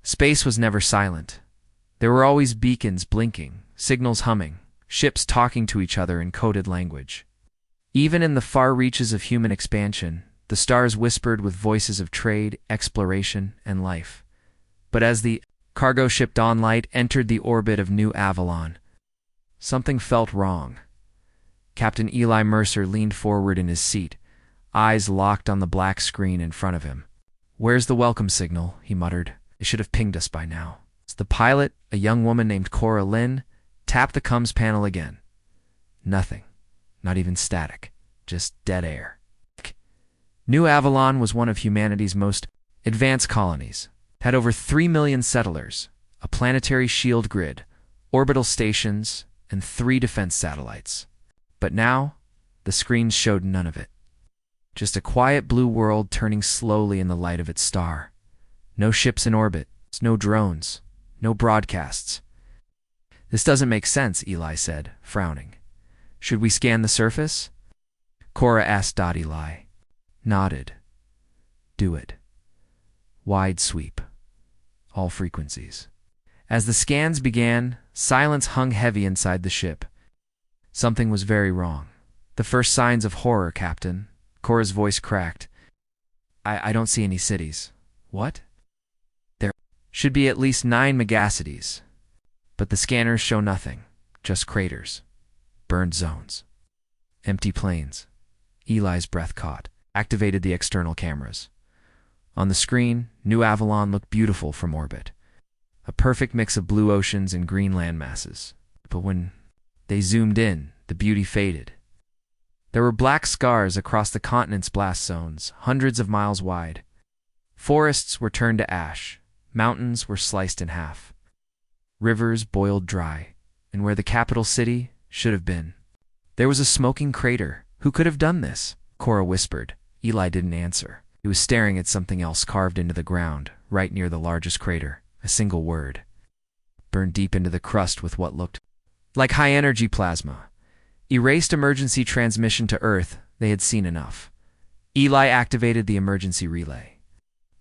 Space was never silent. There were always beacons blinking, signals humming, ships talking to each other in coded language. Even in the far reaches of human expansion, the stars whispered with voices of trade, exploration, and life. But as the cargo ship Dawnlight entered the orbit of New Avalon, something felt wrong. Captain Eli Mercer leaned forward in his seat, eyes locked on the black screen in front of him. "Where's the welcome signal?" he muttered. "They should have pinged us by now." The pilot, a young woman named Cora Lynn, tapped the comms panel again. Nothing. Not even static. Just dead air. New Avalon was one of humanity's most advanced colonies. It had over 3 million settlers, a planetary shield grid, orbital stations, and 3 defense satellites. But now, the screens showed none of it. Just a quiet blue world turning slowly in the light of its star. No ships in orbit, no drones, no broadcasts. "This doesn't make sense," Eli said, frowning. "Should we scan the surface?" Cora asked. Eli nodded. "Do it. Wide sweep. All frequencies." As the scans began, silence hung heavy inside the ship. Something was very wrong. "The first signs of horror, Captain." Cora's voice cracked. I don't see any cities." "What?" "There should be at least 9 megacities. But the scanners show nothing. Just craters. Burned zones. Empty plains." Eli's breath caught. Activated the external cameras. On the screen, New Avalon looked beautiful from orbit. A perfect mix of blue oceans and green land masses. But when they zoomed in, the beauty faded. There were black scars across the continent's blast zones, hundreds of miles wide. Forests were turned to ash. Mountains were sliced in half. Rivers boiled dry, and where the capital city should have been, there was a smoking crater. "Who could have done this?" Cora whispered. Eli didn't answer. He was staring at something else carved into the ground, right near the largest crater. A single word. Burned deep into the crust with what looked like high-energy plasma. Erased emergency transmission to Earth. They had seen enough. Eli activated the emergency relay.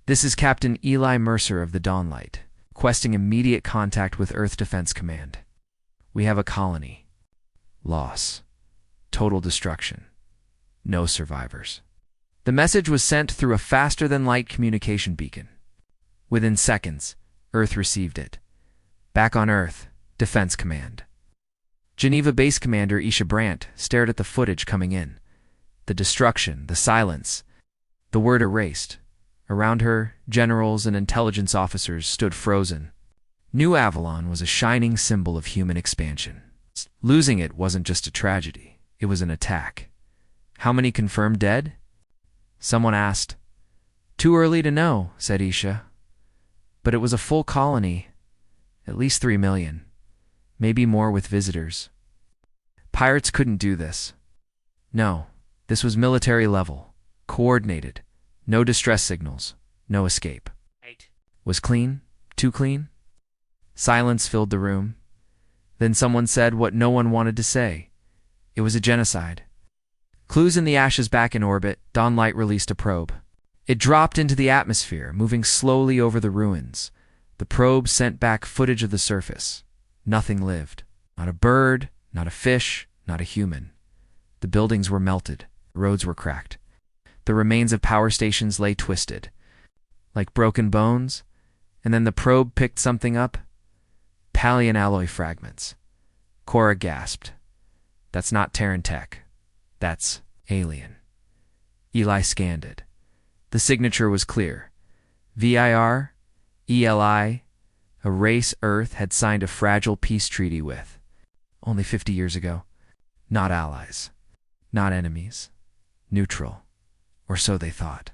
"This is Captain Eli Mercer of the Dawnlight, requesting immediate contact with Earth Defense Command. We have a colony. Loss. Total destruction. No survivors." The message was sent through a faster-than-light communication beacon. Within seconds, Earth received it. Back on Earth, Defense Command. Geneva Base Commander Isha Brandt stared at the footage coming in. The destruction, the silence, the word erased. Around her, generals and intelligence officers stood frozen. New Avalon was a shining symbol of human expansion. Losing it wasn't just a tragedy, it was an attack. "How many confirmed dead?" someone asked. "Too early to know," said Isha. "But it was a full colony. At least 3 million. Maybe more with visitors. Pirates couldn't do this. No, this was military level. Coordinated. No distress signals. No escape. Was clean? Too clean?" Silence filled the room. Then someone said what no one wanted to say. It was a genocide. Clues in the ashes back in orbit, Dawnlight released a probe. It dropped into the atmosphere, moving slowly over the ruins. The probe sent back footage of the surface. Nothing lived. Not a bird, not a fish, not a human. The buildings were melted. Roads were cracked. The remains of power stations lay twisted, like broken bones, and then the probe picked something up. Pallion alloy fragments. Cora gasped. "That's not Terran tech. That's alien." Eli scanned it. The signature was clear. VIR, ELI, a race Earth had signed a fragile peace treaty with. Only 50 years ago. Not allies. Not enemies. Neutral. Or so they thought.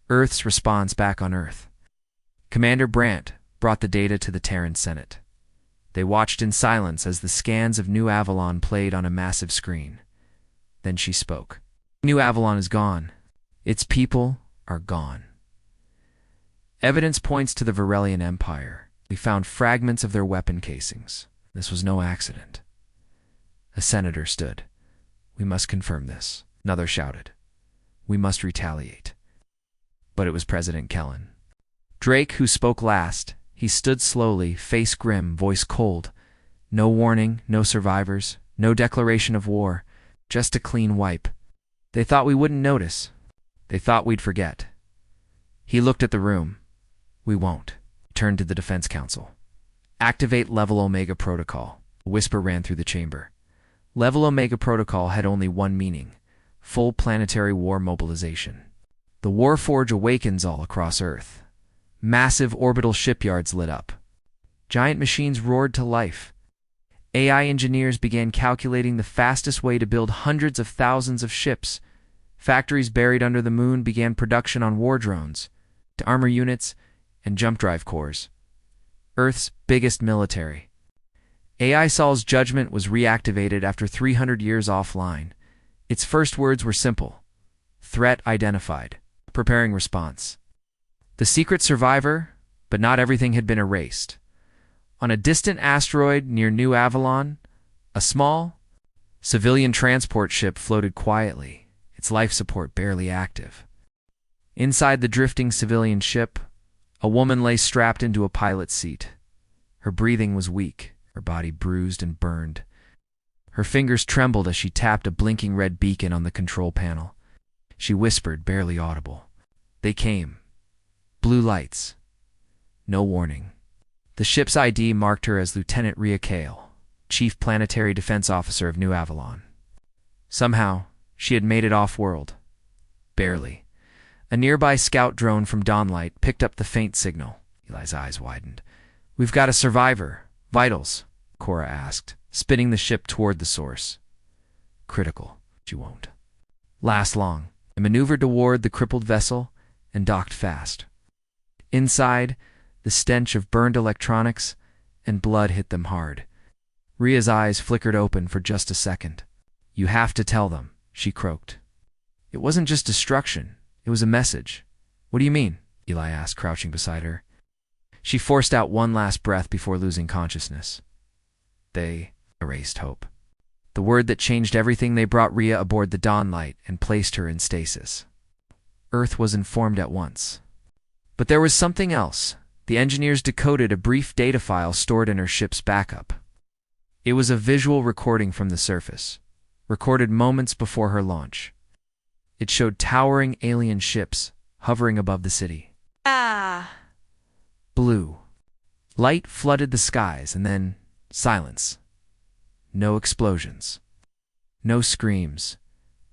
Earth's response back on Earth. Commander Brandt brought the data to the Terran Senate. They watched in silence as the scans of New Avalon played on a massive screen. Then she spoke. "New Avalon is gone. Its people are gone. Evidence points to the Varelian Empire. We found fragments of their weapon casings. This was no accident." A senator stood. "We must confirm this." Another shouted. "We must retaliate." But it was President Kellen. Drake, who spoke last, he stood slowly, face grim, voice cold. No warning, no survivors, no declaration of war, just a clean wipe. They thought we wouldn't notice. They thought we'd forget. He looked at the room. We won't. He turned to the Defense Council. Activate Level Omega Protocol. A whisper ran through the chamber. Level Omega Protocol had only one meaning: full planetary war mobilization. The Warforge awakens all across Earth. Massive orbital shipyards lit up. Giant machines roared to life. AI engineers began calculating the fastest way to build hundreds of thousands of ships. Factories buried under the moon began production on war drones, to armor units, and jump drive cores. Earth's biggest military. AI Sol's judgment was reactivated after 300 years offline. Its first words were simple: threat identified, preparing response. The secret survivor, but not everything had been erased. On a distant asteroid near New Avalon, a small, civilian transport ship floated quietly, its life support barely active. Inside the drifting civilian ship, a woman lay strapped into a pilot's seat. Her breathing was weak, her body bruised and burned. Her fingers trembled as she tapped a blinking red beacon on the control panel. She whispered, barely audible. They came. Blue lights. No warning. The ship's ID marked her as Lieutenant Rhea Kale, Chief Planetary Defense Officer of New Avalon. Somehow, she had made it off-world. Barely. A nearby scout drone from Dawnlight picked up the faint signal. Eli's eyes widened. "We've got a survivor. Vitals," Cora asked, spinning the ship toward the source. "Critical. She won't last long." I maneuvered toward the crippled vessel and docked fast. Inside, the stench of burned electronics and blood hit them hard. Rhea's eyes flickered open for just a second. "You have to tell them," she croaked. It wasn't just destruction. It was a message. "What do you mean?" Eli asked, crouching beside her. She forced out one last breath before losing consciousness. They erased hope. The word that changed everything. They brought Rhea aboard the Dawnlight and placed her in stasis. Earth was informed at once. But there was something else. The engineers decoded a brief data file stored in her ship's backup. It was a visual recording from the surface, recorded moments before her launch. It showed towering alien ships hovering above the city. Blue. Light flooded the skies, and then silence. No explosions. No screams.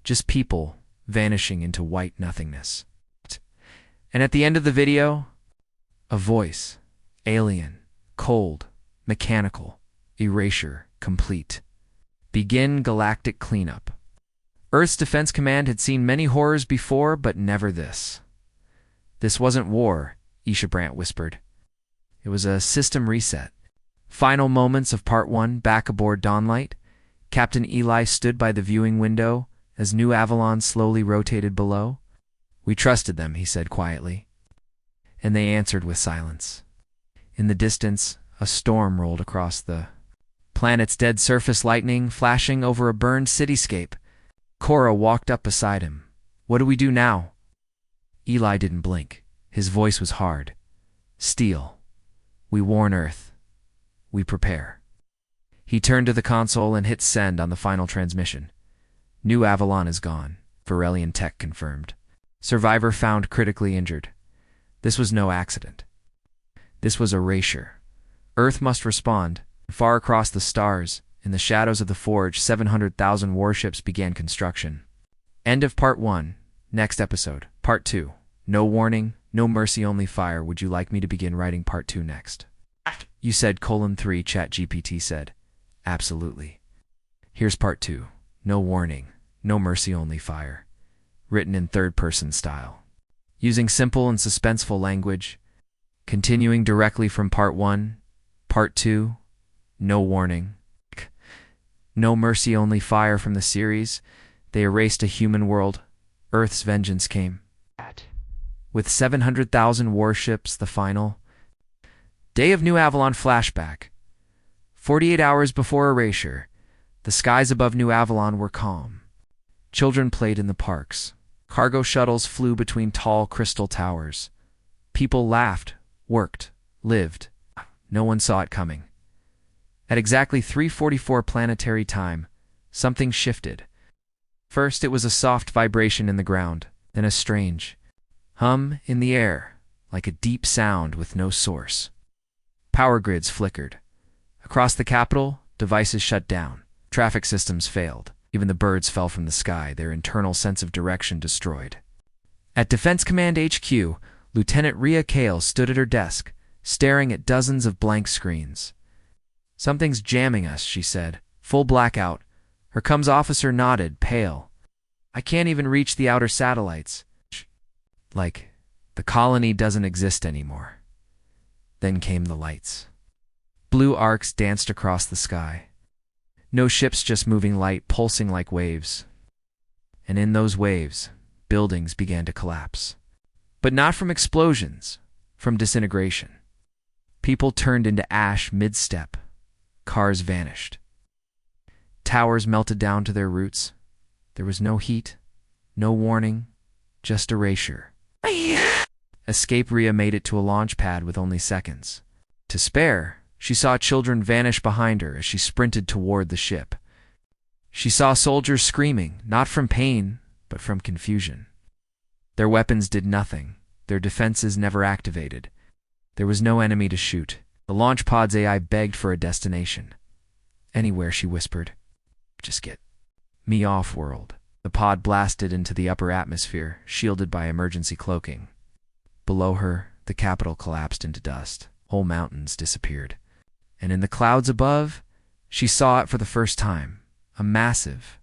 Just people vanishing into white nothingness. And at the end of the video, a voice. Alien. Cold. Mechanical. Erasure complete. Begin galactic cleanup. Earth's Defense Command had seen many horrors before, but never this. "This wasn't war," Isha Brandt whispered. "It was a system reset." Final moments of Part 1, back aboard Dawnlight. Captain Eli stood by the viewing window as New Avalon slowly rotated below. "We trusted them," he said quietly. And they answered with silence. In the distance, a storm rolled across the planet's dead surface, lightning flashing over a burned cityscape. Cora walked up beside him. "What do we do now?" Eli didn't blink. His voice was hard. "Steel. We warn Earth. We prepare." He turned to the console and hit send on the final transmission. "New Avalon is gone," Varelian tech confirmed. "Survivor found critically injured. This was no accident. This was erasure. Earth must respond." Far across the stars, in the shadows of the Forge, 700,000 warships began construction. End of Part 1. Next episode. Part 2. No warning, no mercy, only fire. Would you like me to begin writing Part 2 next? You said: (3) ChatGPT said. Absolutely. Here's Part 2. No warning, no mercy, only fire. Written in third-person style. Using simple and suspenseful language. Continuing directly from Part 1. Part 2. No warning. No mercy, only fire from the series. They erased a human world. Earth's vengeance came. With 700,000 warships, the final day of New Avalon flashback. 48 hours before erasure, the skies above New Avalon were calm. Children played in the parks. Cargo shuttles flew between tall crystal towers. People laughed, worked, lived. No one saw it coming. At exactly 3:44 planetary time, something shifted. First, it was a soft vibration in the ground, then a strange hum in the air, like a deep sound with no source. Power grids flickered. Across the capital, devices shut down. Traffic systems failed. Even the birds fell from the sky, their internal sense of direction destroyed. At Defense Command HQ, Lieutenant Rhea Kale stood at her desk, staring at dozens of blank screens. "Something's jamming us," she said. "Full blackout." Her comms officer nodded, pale. "I can't even reach the outer satellites." Like, the colony doesn't exist anymore. Then came the lights. Blue arcs danced across the sky. No ships, just moving light, pulsing like waves. And in those waves, buildings began to collapse. But not from explosions, from disintegration. People turned into ash mid-step. Cars vanished. Towers melted down to their roots. There was no heat, no warning, just erasure. Escape Rhea made it to a launch pad with only seconds. To spare, she saw children vanish behind her as she sprinted toward the ship. She saw soldiers screaming, not from pain, but from confusion. Their weapons did nothing. Their defenses never activated. There was no enemy to shoot. The launch pod's AI begged for a destination. "Anywhere," she whispered. "Just get me off world." The pod blasted into the upper atmosphere, shielded by emergency cloaking. Below her, the capital collapsed into dust. Whole mountains disappeared. And in the clouds above, she saw it for the first time. A massive,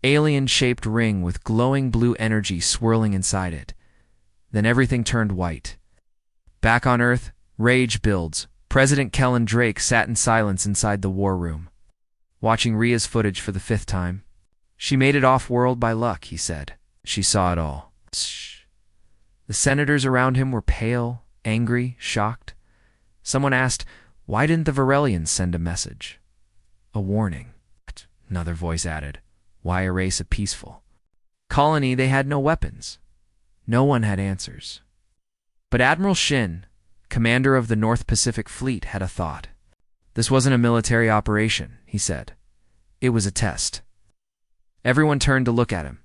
alien-shaped ring with glowing blue energy swirling inside it. Then everything turned white. Back on Earth, rage builds. President Kellen Drake sat in silence inside the war room, watching Rhea's footage for the 5th time. "She made it off-world by luck," he said. She saw it all. Shh. The senators around him were pale, angry, shocked. Someone asked, "Why didn't the Varelians send a message? A warning?" Another voice added, "Why erase a peaceful colony? They had no weapons." No one had answers. But Admiral Shin, commander of the North Pacific Fleet, had a thought. "This wasn't a military operation," he said. "It was a test." Everyone turned to look at him.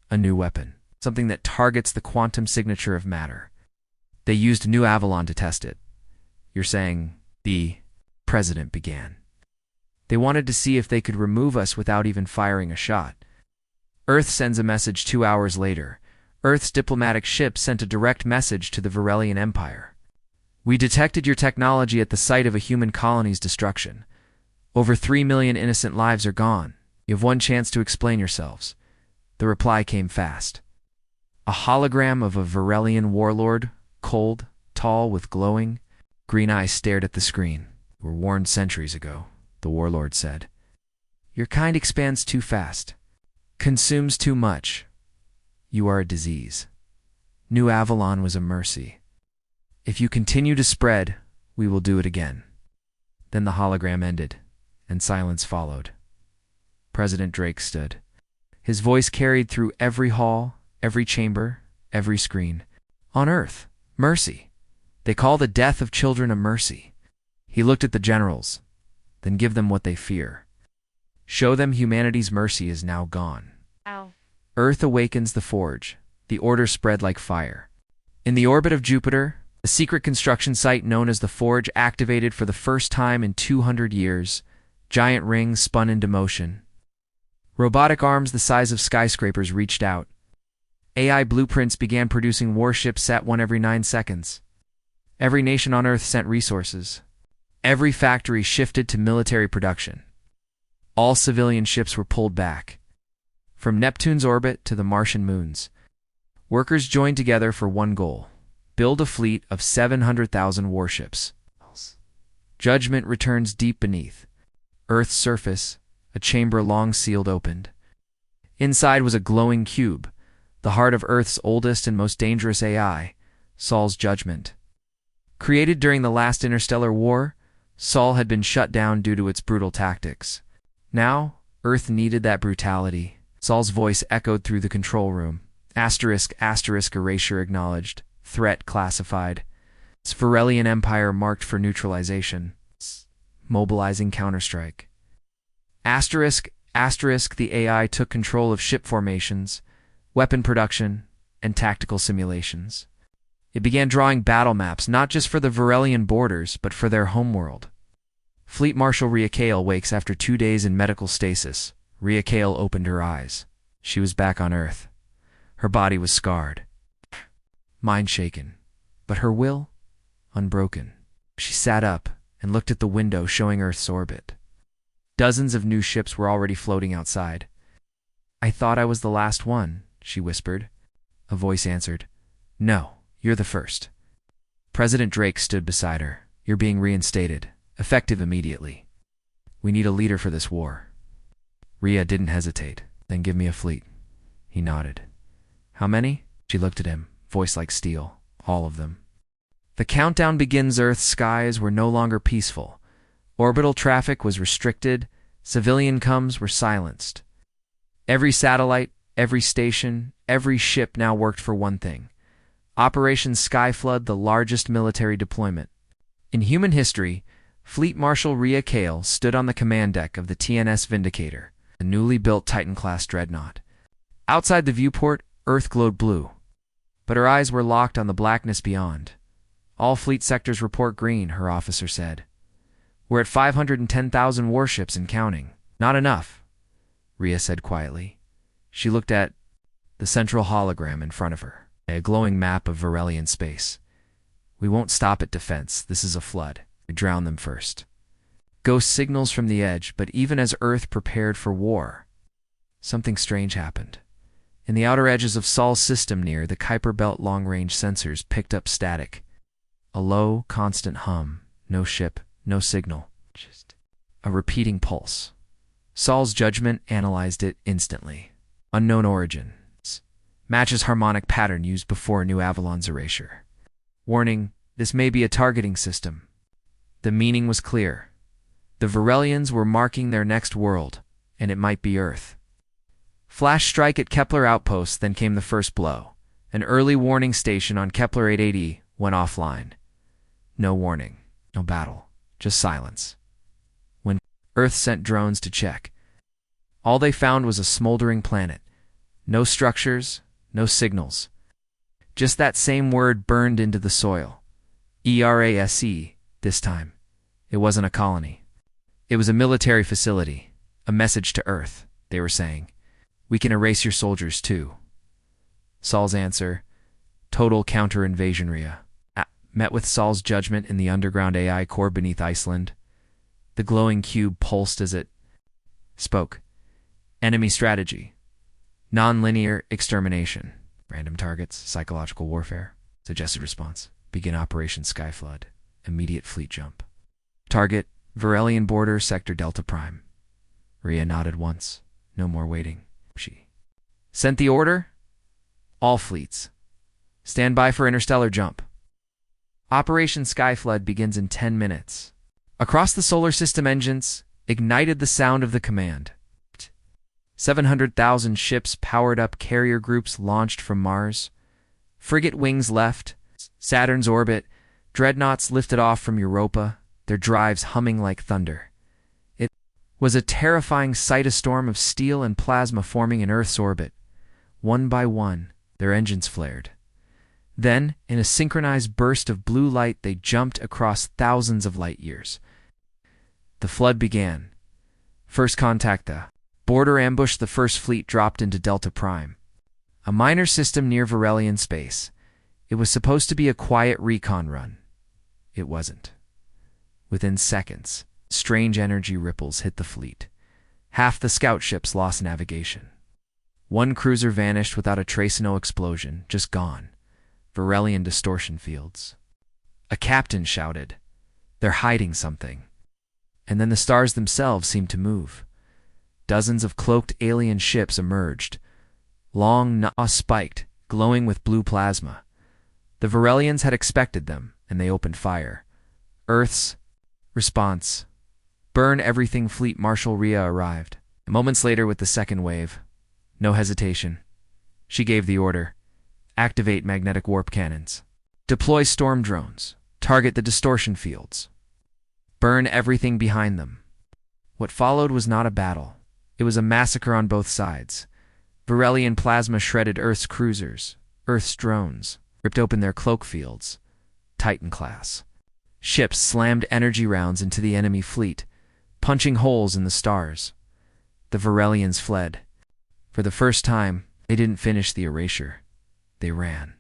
A new weapon, something that targets the quantum signature of matter. They used New Avalon to test it. "You're saying," the president began. "They wanted to see if they could remove us without even firing a shot. Earth sends a message 2 hours later. Earth's diplomatic ship sent a direct message to the Varelian Empire. 'We detected your technology at the site of a human colony's destruction. Over 3 million innocent lives are gone. You have one chance to explain yourselves.' The reply came fast. A hologram of a Varelian warlord, cold, tall, with glowing green eyes, stared at the screen. "You were warned centuries ago," the warlord said. "Your kind expands too fast, consumes too much. You are a disease. New Avalon was a mercy. If you continue to spread, we will do it again." Then the hologram ended, and silence followed. President Drake stood. His voice carried through every hall, every chamber, every screen. "On Earth, mercy. They call the death of children a mercy." He looked at the generals. "Then give them what they fear. Show them humanity's mercy is now gone." Ow. Earth awakens the forge. The order spread like fire. In the orbit of Jupiter, a secret construction site known as the Forge activated for the first time in 200 years. Giant rings spun into motion. Robotic arms the size of skyscrapers reached out. AI blueprints began producing warships set one every 9 seconds. Every nation on Earth sent resources. Every factory shifted to military production. All civilian ships were pulled back. From Neptune's orbit to the Martian moons, workers joined together for one goal: build a fleet of 700,000 warships. Judgment returns deep beneath Earth's surface. A chamber long sealed opened. Inside was a glowing cube, the heart of Earth's oldest and most dangerous AI, Sol's judgment. Created during the last interstellar war, Sol had been shut down due to its brutal tactics. Now, Earth needed that brutality. Sol's voice echoed through the control room. **** erasure acknowledged. Threat classified. Varelian Empire marked for neutralization. Mobilizing counterstrike. Asterisk, the AI took control of ship formations, weapon production, and tactical simulations. It began drawing battle maps not just for the Varelian borders, but for their homeworld. Fleet Marshal Rhea Kale wakes after 2 days in medical stasis. Rhea Kale opened her eyes. She was back on Earth. Her body was scarred. Mind shaken. But her will? Unbroken. She sat up and looked at the window showing Earth's orbit. Dozens of new ships were already floating outside. "I thought I was the last one," she whispered. A voice answered, "No, you're the first." President Drake stood beside her. "You're being reinstated, effective immediately. We need a leader for this war." Rhea didn't hesitate. "Then give me a fleet." He nodded. "How many?" She looked at him, voice like steel. "All of them." The countdown begins. Earth's skies were no longer peaceful. Orbital traffic was restricted. Civilian comms were silenced. Every satellite, every station, every ship now worked for one thing: Operation Skyflood, the largest military deployment. In human history, Fleet Marshal Rhea Kale stood on the command deck of the TNS Vindicator, a newly built Titan-class dreadnought. Outside the viewport, Earth glowed blue, but her eyes were locked on the blackness beyond. "All fleet sectors report green," her officer said. "We're at 510,000 warships and counting." "Not enough," Rhea said quietly. She looked at the central hologram in front of her, a glowing map of Varelian space. "We won't stop at defense. This is a flood. We drown them first." Ghost signals from the edge, but even as Earth prepared for war, something strange happened. In the outer edges of Sol's system near the Kuiper Belt long-range sensors picked up static. A low, constant hum. No ship, no signal. Just a repeating pulse. Sol's judgment analyzed it instantly. Unknown origin. Matches harmonic pattern used before New Avalon's erasure. Warning, this may be a targeting system. The meaning was clear. The Varelians were marking their next world, and it might be Earth. Flash strike at Kepler outposts, then came the first blow. An early warning station on Kepler 880 went offline. No warning, no battle, just silence. When Earth sent drones to check, all they found was a smoldering planet. No structures, no signals. Just that same word burned into the soil. ERASE, this time. It wasn't a colony. It was a military facility, a message to Earth, they were saying. "We can erase your soldiers too." Sol's answer, total counter-invasion. Rhea met with Sol's judgment in the underground AI core beneath Iceland. The glowing cube pulsed as it spoke. "Enemy strategy. Non-linear extermination. Random targets, psychological warfare." Suggested response. "Begin Operation Skyflood. Immediate fleet jump. Target, Varelian border, Sector Delta Prime." Rhea nodded once. No more waiting. She sent the order. "All fleets. Stand by for interstellar jump. Operation Skyflood begins in 10 minutes. Across the solar system, engines ignited the sound of the command. 700,000 ships powered up, carrier groups launched from Mars. Frigate wings left Saturn's orbit. Dreadnoughts lifted off from Europa, their drives humming like thunder. It was a terrifying sight, a storm of steel and plasma forming in Earth's orbit. One by one, their engines flared. Then, in a synchronized burst of blue light, they jumped across thousands of light years. The flood began. First contact, the border ambush. The first fleet dropped into Delta Prime, a minor system near Varelian space. It was supposed to be a quiet recon run. It wasn't. Within seconds, strange energy ripples hit the fleet. Half the scout ships lost navigation. One cruiser vanished without a trace, no explosion, just gone. Varelian distortion fields. A captain shouted, "They're hiding something." And then the stars themselves seemed to move. Dozens of cloaked alien ships emerged, long, spiked, glowing with blue plasma. The Varelians had expected them, and they opened fire. Earth's response: "Burn everything." Fleet Marshal Rhea arrived moments later with the second wave. No hesitation. She gave the order: "Activate magnetic warp cannons." Deploy storm drones. Target the distortion fields. Burn everything behind them. What followed was not a battle. It was a massacre on both sides. Virelian plasma shredded Earth's cruisers. Earth's drones ripped open their cloak fields. Titan class ships slammed energy rounds into the enemy fleet, punching holes in the stars. The Virelians fled. For the first time, they didn't finish the erasure. They ran.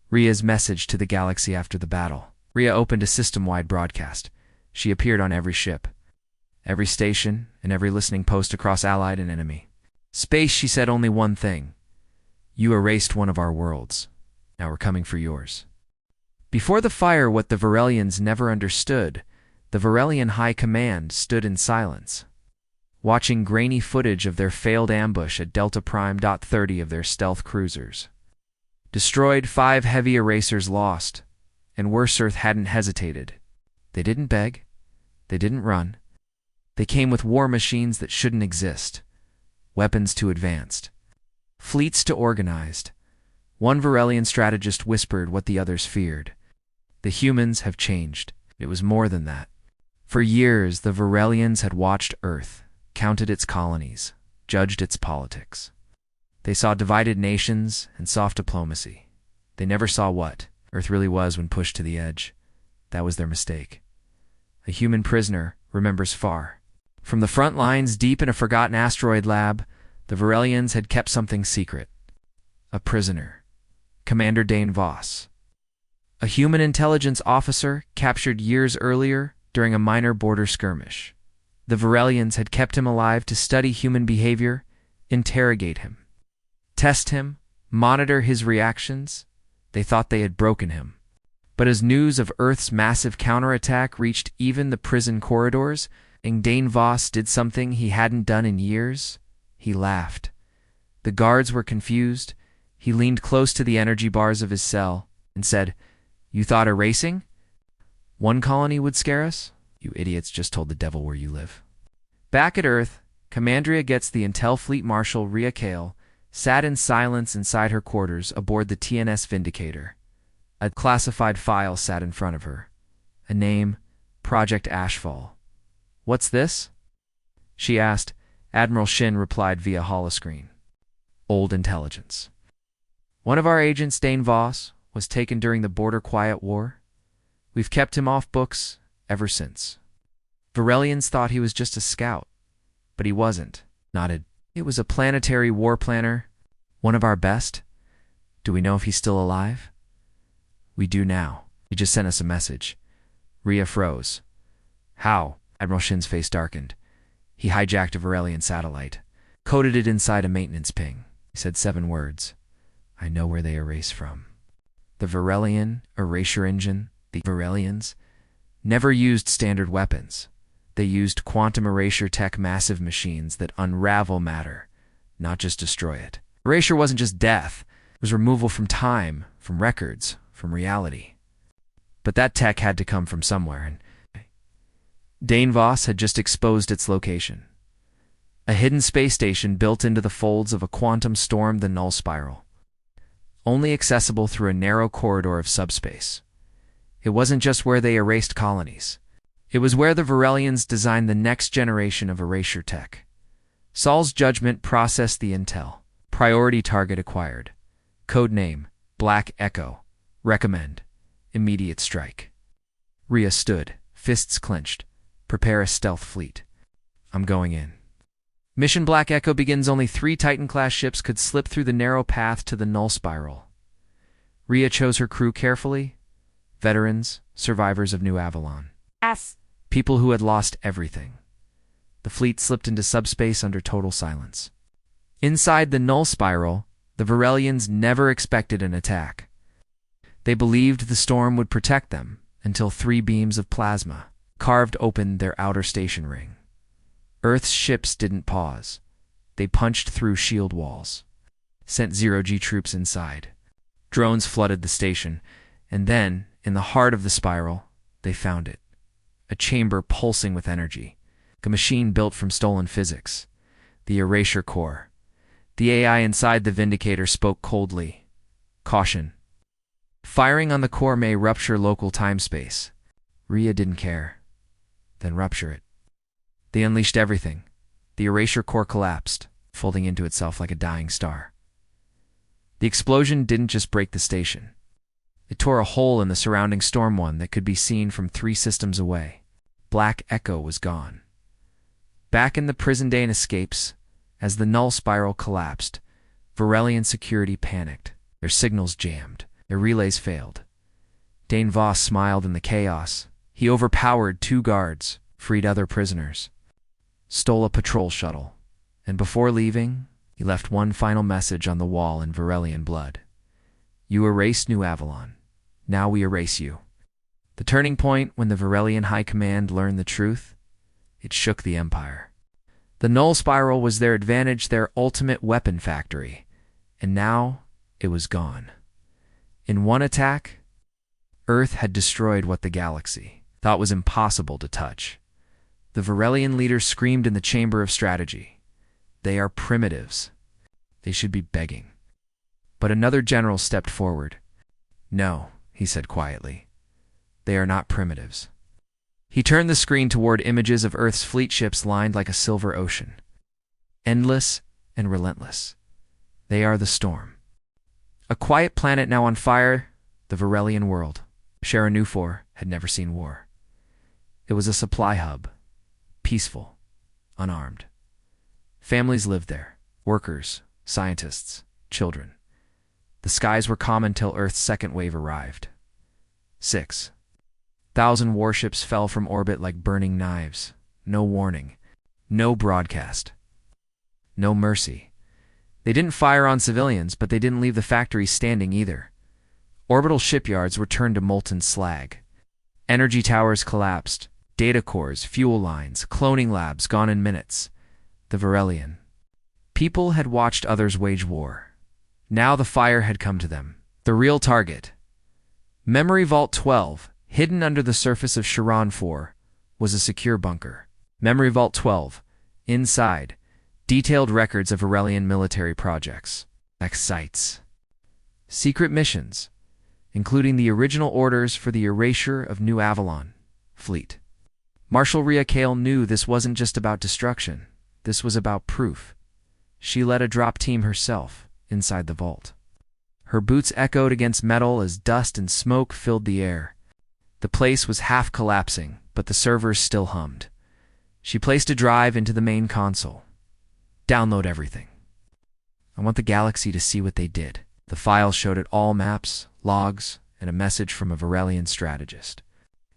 Rhea's message to the galaxy after the battle. Rhea opened a system-wide broadcast. She appeared on every ship, every station, and every listening post across Allied and enemy. Space, she said only one thing. You erased one of our worlds. Now we're coming for yours. Before the fire, what the Virelians never understood, the Virelian High Command stood in silence, watching grainy footage of their failed ambush at Delta Prime. 30 of their stealth cruisers destroyed, 5 heavy erasers lost, and worse, Earth hadn't hesitated. They didn't beg. They didn't run. They came with war machines that shouldn't exist, weapons too advanced, fleets too organized. One Virelian strategist whispered what the others feared. The humans have changed. It was more than that. For years, the Virelians had watched Earth, counted its colonies, judged its politics. They saw divided nations and soft diplomacy. They never saw what Earth really was when pushed to the edge. That was their mistake. A human prisoner remembers far. From the front lines deep in a forgotten asteroid lab, the Virelians had kept something secret. A prisoner. Commander Dane Voss. A human intelligence officer captured years earlier during a minor border skirmish. The Virelians had kept him alive to study human behavior, interrogate him, test him, monitor his reactions. They thought they had broken him. But as news of Earth's massive counterattack reached even the prison corridors, and Dane Voss did something he hadn't done in years, he laughed. The guards were confused. He leaned close to the energy bars of his cell and said, "You thought erasing? One colony would scare us? You idiots just told the devil where you live." Back at Earth, Commandria gets the Intel Fleet Marshal Rhea Kale sat in silence inside her quarters aboard the TNS Vindicator. A classified file sat in front of her. A name, Project Ashfall. "What's this?" she asked. Admiral Shin replied via holoscreen. "Old intelligence. One of our agents, Dane Voss, was taken during the Border Quiet War. We've kept him off books ever since. Virelians thought he was just a scout, but he wasn't." Nodded. "It was a planetary war planner, one of our best. Do we know if he's still alive?" "We do now. He just sent us a message." Rhea froze. "How?" Admiral Shin's face darkened. "He hijacked a Virelian satellite, coded it inside a maintenance ping. He said 7 words. I know where they erase from." The Virelian erasure engine, the Virelians, never used standard weapons. They used quantum erasure tech, massive machines that unravel matter, not just destroy it. Erasure wasn't just death. It was removal from time, from records, from reality. But that tech had to come from somewhere, and Dane Voss had just exposed its location. A hidden space station built into the folds of a quantum storm, the Null Spiral, only accessible through a narrow corridor of subspace. It wasn't just where they erased colonies. It was where the Virelians designed the next generation of erasure tech. Saul's judgment processed the intel. Priority target acquired. Code name, Black Echo. Recommend. Immediate strike. Rhea stood, fists clenched. Prepare a stealth fleet. I'm going in. Mission Black Echo begins. Only 3 Titan-class ships could slip through the narrow path to the Null Spiral. Rhea chose her crew carefully. Veterans, survivors of New Avalon. People who had lost everything. The fleet slipped into subspace under total silence. Inside the Null Spiral, the Virelians never expected an attack. They believed the storm would protect them until 3 beams of plasma carved open their outer station ring. Earth's ships didn't pause. They punched through shield walls, sent zero-G troops inside. Drones flooded the station, and then, in the heart of the spiral, they found it. A chamber pulsing with energy. A machine built from stolen physics. The erasure core. The AI inside the Vindicator spoke coldly. "Caution. Firing on the core may rupture local time-space. Rhea didn't care. Then rupture it. They unleashed everything. The erasure core collapsed, folding into itself like a dying star. The explosion didn't just break the station. It tore a hole in the surrounding storm one that could be seen from 3 systems away. Black Echo was gone. Back in the prison Dane escapes, as the null spiral collapsed, Varelian security panicked. Their signals jammed. Their relays failed. Dane Voss smiled in the chaos. He overpowered 2 guards, freed other prisoners, stole a patrol shuttle, and before leaving, he left one final message on the wall in Varelian blood. You erased New Avalon. Now we erase you. The turning point when the Varelian High Command learned the truth, it shook the Empire. The null spiral was their advantage, their ultimate weapon factory, and now it was gone. In one attack, Earth had destroyed what the galaxy thought was impossible to touch. The Varelian leader screamed in the chamber of strategy. They are primitives. They should be begging. But another general stepped forward. No, he said quietly. They are not primitives. He turned the screen toward images of Earth's fleet ships lined like a silver ocean. Endless and relentless. They are the storm. A quiet planet now on fire, the Varelian world. Sharanufor had never seen war. It was a supply hub. Peaceful. Unarmed. Families lived there. Workers, scientists, children. The skies were calm until Earth's second wave arrived. 6,000 warships fell from orbit like burning knives. No warning. No broadcast. No mercy. They didn't fire on civilians, but they didn't leave the factories standing either. Orbital shipyards were turned to molten slag. Energy towers collapsed. Data cores, fuel lines, cloning labs gone in minutes. The Varelian people had watched others wage war. Now the fire had come to them. The real target. Memory Vault 12, hidden under the surface of Charon 4, was a secure bunker. Memory Vault 12. Inside, detailed records of Varelian military projects. Sites. Secret missions, including the original orders for the erasure of New Avalon fleet. Marshal Rhea Kale knew this wasn't just about destruction. This was about proof. She led a drop team herself inside the vault. Her boots echoed against metal as dust and smoke filled the air. The place was half collapsing, but the servers still hummed. She placed a drive into the main console. Download everything. I want the galaxy to see what they did. The file showed it all: maps, logs, and a message from a Varelian strategist.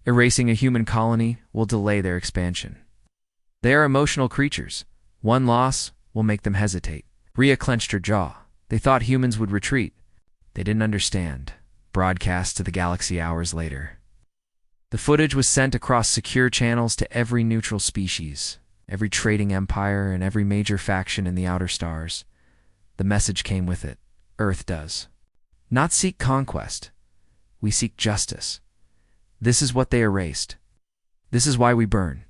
Erasing a human colony will delay their expansion. They are emotional creatures. One loss will make them hesitate. Rhea clenched her jaw. They thought humans would retreat. They didn't understand. Broadcast to the galaxy hours later. The footage was sent across secure channels to every neutral species, every trading empire, and every major faction in the outer stars. The message came with it. Earth does not seek conquest. We seek justice. This is what they erased. This is why we burn.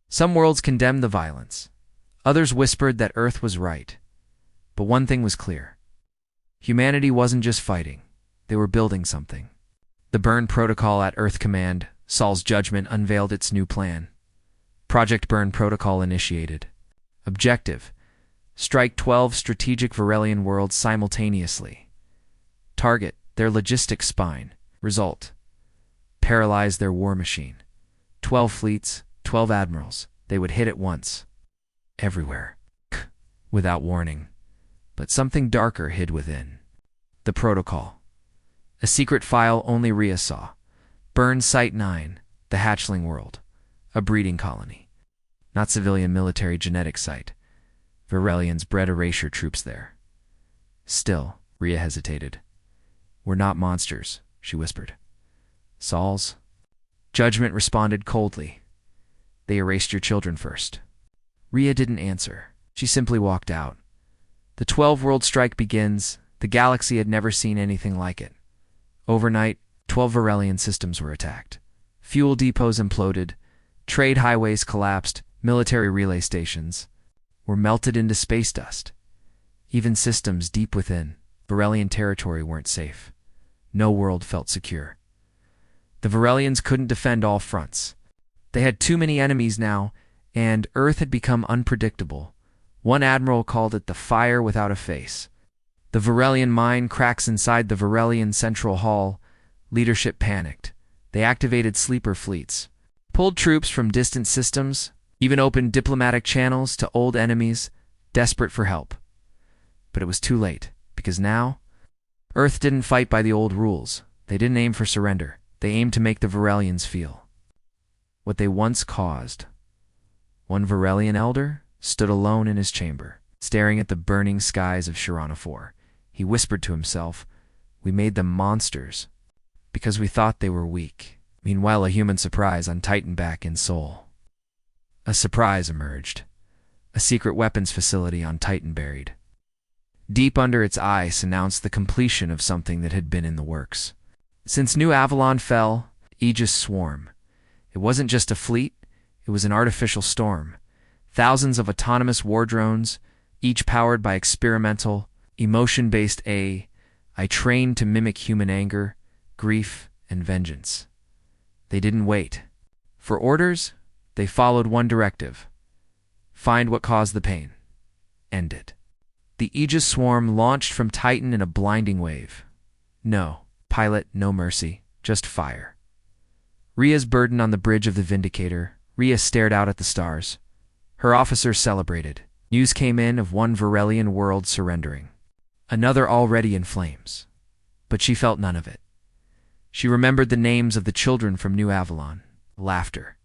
Some worlds condemned the violence. Others whispered that Earth was right. But one thing was clear. Humanity wasn't just fighting. They were building something. The Burn Protocol at Earth Command, Saul's judgment, unveiled its new plan. Project Burn Protocol initiated. Objective: strike 12 strategic Varelian worlds simultaneously. Target: their logistics spine. Result: paralyze their war machine. 12 fleets, 12 admirals. They would hit at once. Everywhere. Without warning. But something darker hid within. The protocol. A secret file only Rhea saw. Burn Site 9, the hatchling world. A breeding colony. Not civilian military genetic site. Varelians bred erasure troops there. Still, Rhea hesitated. We're not monsters, she whispered. Saul's? Judgment responded coldly. They erased your children first. Rhea didn't answer. She simply walked out. The 12-world strike begins. The galaxy had never seen anything like it. Overnight, 12 Varelian systems were attacked. Fuel depots imploded. Trade highways collapsed. Military relay stations were melted into space dust. Even systems deep within Varelian territory weren't safe. no world felt secure. The Varelians couldn't defend all fronts. They had too many enemies now, and Earth had become unpredictable. One admiral called it the fire without a face. The Varelian mine cracks inside the Varelian Central Hall. Leadership panicked. They activated sleeper fleets, pulled troops from distant systems, even opened diplomatic channels to old enemies, desperate for help. But it was too late, because now, Earth didn't fight by the old rules. They didn't aim for surrender. They aimed to make the Varelians feel what they once caused. One Varelian elder stood alone in his chamber, staring at the burning skies of Shiranafor. He whispered to himself, "We made them monsters because we thought they were weak." Meanwhile, a human surprise on Titan back in Seoul. A surprise emerged. A secret weapons facility on Titan buried. Deep under its ice announced the completion of something that had been in the works. Since New Avalon fell, Aegis Swarm. It wasn't just a fleet, it was an artificial storm. Thousands of autonomous war drones, each powered by experimental, emotion-based AI trained to mimic human anger, grief, and vengeance. They didn't wait. For orders, they followed one directive. Find what caused the pain. End it. The Aegis Swarm launched from Titan in a blinding wave. No pilot, no mercy, just fire. Ria's burden on the bridge of the Vindicator. Ria stared out at the stars. Her officers celebrated. News came in of one Varelian world surrendering. Another already in flames. But she felt none of it. She remembered the names of the children from New Avalon. Laughter.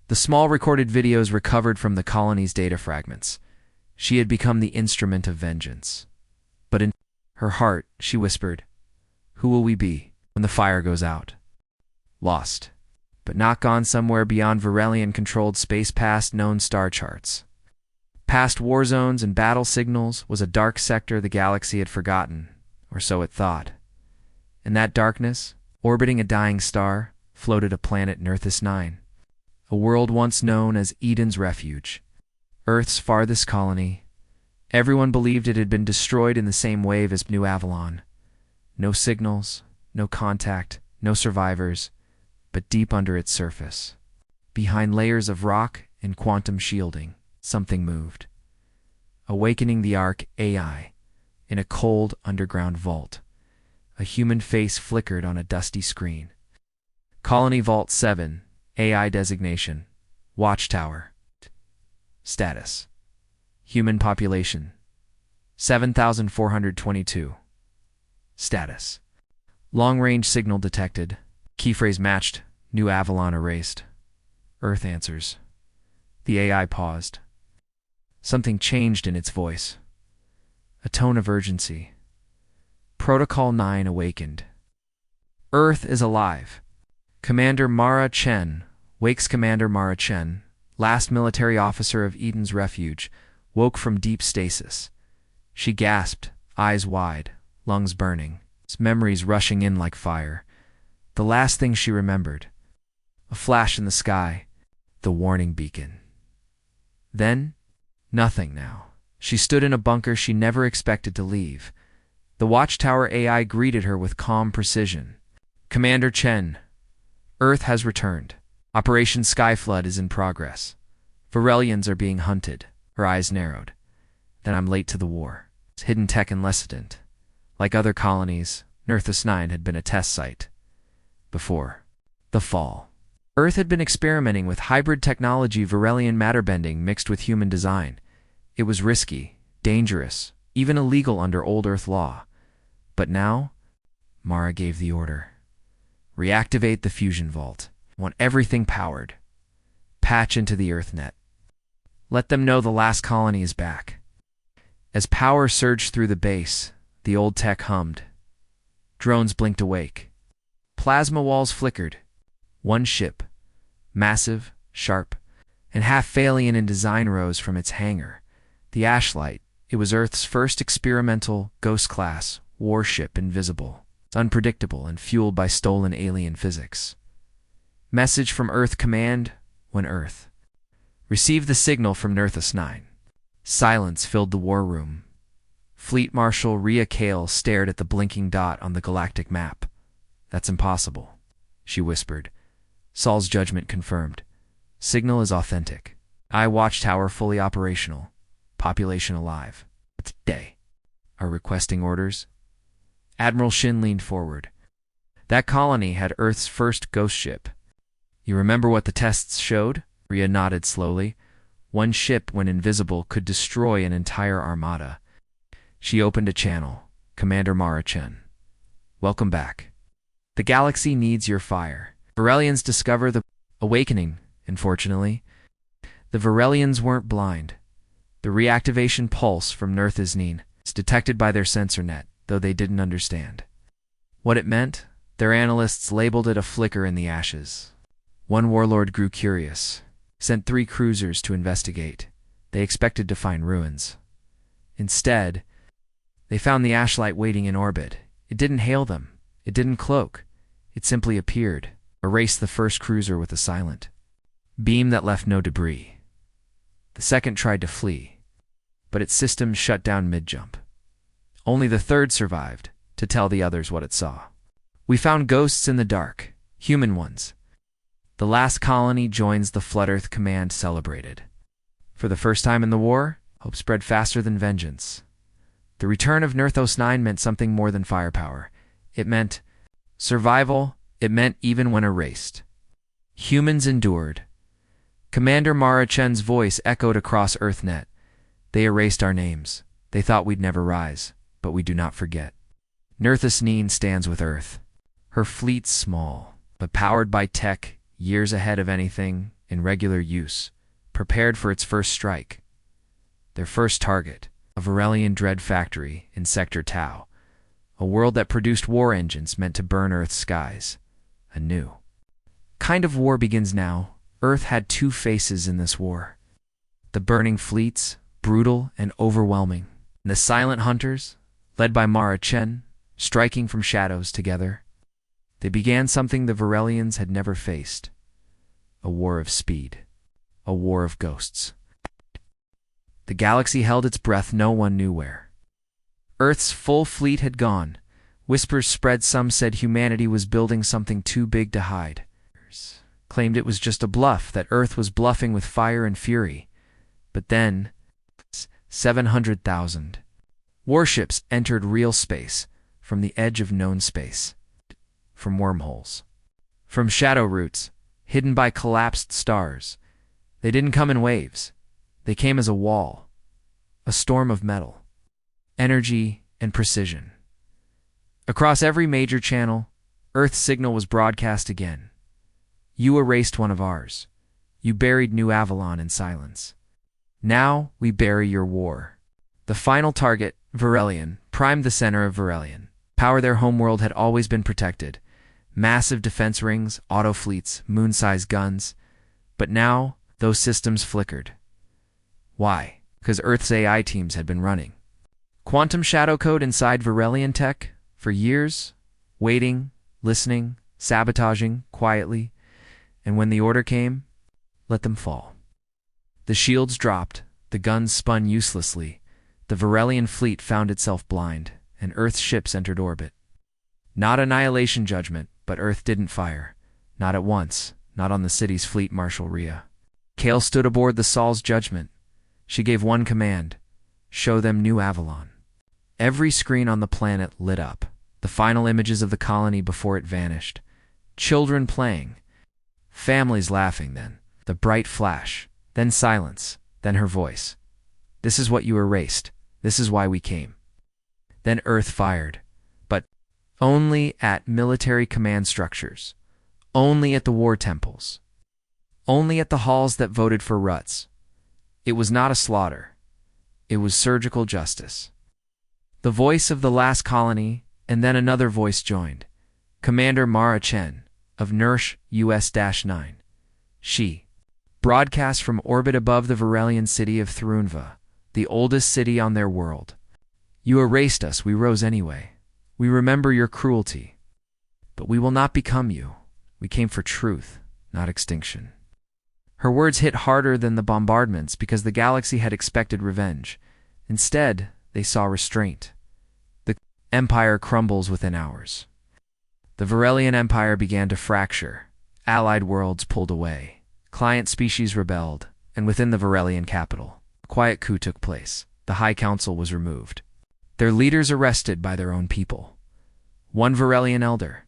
The small recorded videos recovered from the colony's data fragments. She had become the instrument of vengeance. But in her heart, she whispered, "Who will we be when the fire goes out?" Lost, but not gone somewhere beyond Varelian-controlled space past known star charts. Past war zones and battle signals was a dark sector the galaxy had forgotten, or so it thought. In that darkness, orbiting a dying star, floated a planet Nerthus 9, a world once known as Eden's Refuge, Earth's farthest colony. Everyone believed it had been destroyed in the same wave as New Avalon. No signals, no contact, no survivors, but deep under its surface, behind layers of rock and quantum shielding, something moved, awakening the Ark AI in a cold underground vault. A human face flickered on a dusty screen. Colony Vault 7, AI designation, Watchtower. Status: human population, 7,422. Status: long-range signal detected. Keyphrase matched. New Avalon erased. Earth answers. The AI paused. Something changed in its voice. A tone of urgency. Protocol 9 awakened. Earth is alive. Commander Mara Chen, wakes Commander Mara Chen, last military officer of Eden's Refuge, woke from deep stasis. She gasped, eyes wide, lungs burning, memories rushing in like fire. The last thing she remembered. A flash in the sky, the warning beacon. Then, nothing now. She stood in a bunker she never expected to leave. The Watchtower AI greeted her with calm precision. "Commander Chen, Earth has returned. Operation Skyflood is in progress. Varelians are being hunted." Her eyes narrowed. "Then I'm late to the war." Hidden tech in Lessedent. Like other colonies, Nerthus 9 had been a test site. Before the fall, Earth had been experimenting with hybrid technology, Varelian matter bending mixed with human design. It was risky, dangerous, even illegal under old Earth law. But now, Mara gave the order. Reactivate the fusion vault. Want everything powered. Patch into the EarthNet. Let them know the last colony is back. As power surged through the base, the old tech hummed. Drones blinked awake. Plasma walls flickered. One ship, massive, sharp, and half alien in design, rose from its hangar. The Ashlight. It was Earth's first experimental, ghost-class warship, invisible, unpredictable, and fueled by stolen alien physics. Message from Earth Command: when Earth received the signal from Nerthus 9. Silence filled the war room. Fleet Marshal Ria Kale stared at the blinking dot on the galactic map. That's impossible, she whispered. Saul's judgment confirmed. Signal is authentic. Eye watchtower fully operational. Population alive. Today. Are requesting orders? Admiral Shin leaned forward. That colony had Earth's first ghost ship. You remember what the tests showed? Rhea nodded slowly. One ship, when invisible, could destroy an entire armada. She opened a channel. Commander Mara Chen. Welcome back. The galaxy needs your fire. Varelians discover the awakening, unfortunately. The Varelians weren't blind. The reactivation pulse from Nerthasneen is detected by their sensor net, though they didn't understand. What it meant? Their analysts labeled it a flicker in the ashes. One warlord grew curious, sent 3 cruisers to investigate. They expected to find ruins. Instead, they found the ashlight waiting in orbit. It didn't hail them. It didn't cloak. It simply appeared, erased the first cruiser with a silent beam that left no debris. The second tried to flee, but its systems shut down mid-jump. Only the third survived to tell the others what it saw. We found ghosts in the dark, human ones. The last colony joins the Flood Earth Command celebrated. For the first time in the war, hope spread faster than vengeance. The return of Nerthos 9 meant something more than firepower. It meant survival. It meant even when erased. Humans endured. Commander Mara Chen's voice echoed across EarthNet. They erased our names. They thought we'd never rise, but we do not forget. Nerthasneen stands with Earth. Her fleet's small, but powered by tech, years ahead of anything in regular use, prepared for its first strike. Their first target, a Varelian dread factory in Sector Tau, a world that produced war engines meant to burn Earth's skies. A new kind of war begins now. Earth had 2 faces in this war. The burning fleets, brutal and overwhelming. And the silent hunters, led by Mara Chen, striking from shadows together. They began something the Varelians had never faced. A war of speed. A war of ghosts. The galaxy held its breath, no one knew where. Earth's full fleet had gone. Whispers spread. Some said humanity was building something too big to hide. Others claimed it was just a bluff, that Earth was bluffing with fire and fury. But then, 700,000 warships entered real space, from the edge of known space, from wormholes, from shadow routes, hidden by collapsed stars. They didn't come in waves. They came as a wall, a storm of metal, energy, and precision. Across every major channel, Earth's signal was broadcast again. You erased one of ours. You buried New Avalon in silence. Now we bury your war. The final target, Varelian, primed the center of Varelian. Power their homeworld had always been protected. Massive defense rings, auto fleets, moon-sized guns. But now, those systems flickered. Why? Because Earth's AI teams had been running quantum shadow code inside Varelian tech for years, waiting, listening, sabotaging quietly, and when the order came, let them fall. The shields dropped, the guns spun uselessly, the Varelian fleet found itself blind, and Earth's ships entered orbit. Not annihilation judgment, but Earth didn't fire. Not at once, not on the city's fleet marshal Rhea. Kale stood aboard the Saul's judgment. She gave one command: show them New Avalon. Every screen on the planet lit up, the final images of the colony before it vanished. Children playing, families laughing, then the bright flash, then silence, then her voice. This is what you erased. This is why we came. Then Earth fired, but only at military command structures, only at the war temples, only at the halls that voted for Ruts. It was not a slaughter. It was surgical justice. The voice of the last colony, and then another voice joined. Commander Mara Chen, of NERSH US-9. She broadcast from orbit above the Varelian city of Thrunva, the oldest city on their world. You erased us, we rose anyway. We remember your cruelty. But we will not become you. We came for truth, not extinction. Her words hit harder than the bombardments because the galaxy had expected revenge. Instead, they saw restraint. The empire crumbles within hours. The Varelian Empire began to fracture. Allied worlds pulled away. Client species rebelled, and within the Varelian capital, a quiet coup took place. The High Council was removed. Their leaders arrested by their own people. One Varelian elder,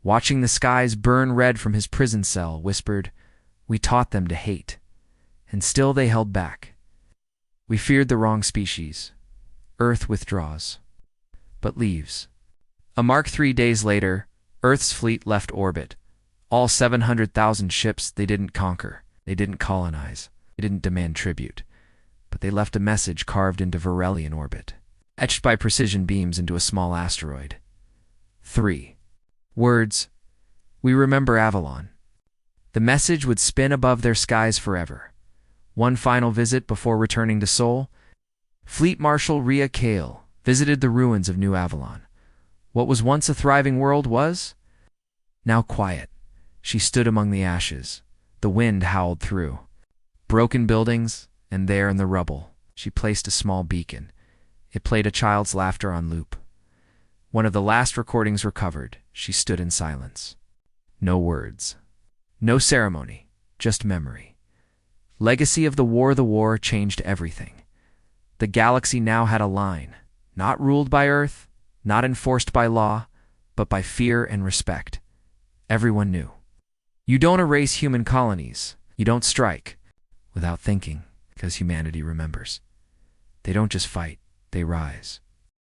watching the skies burn red from his prison cell, whispered, "We taught them to hate, and still they held back. We feared the wrong species. Earth withdraws, but leaves." A Mark 3 days later, Earth's fleet left orbit. All 700,000 ships they didn't conquer, they didn't colonize, they didn't demand tribute, but they left a message carved into Varelian orbit, etched by precision beams into a small asteroid. 3 words: "We remember Avalon." The message would spin above their skies forever. One final visit before returning to Seoul, Fleet Marshal Rhea Kale visited the ruins of New Avalon. What was once a thriving world was now quiet. She stood among the ashes. The wind howled through broken buildings, and there in the rubble, she placed a small beacon. It played a child's laughter on loop. One of the last recordings recovered, she stood in silence. No words. No ceremony, just memory. Legacy of the war changed everything. The galaxy now had a line, not ruled by Earth, not enforced by law, but by fear and respect. Everyone knew. You don't erase human colonies. You don't strike without thinking, because humanity remembers. They don't just fight, they rise.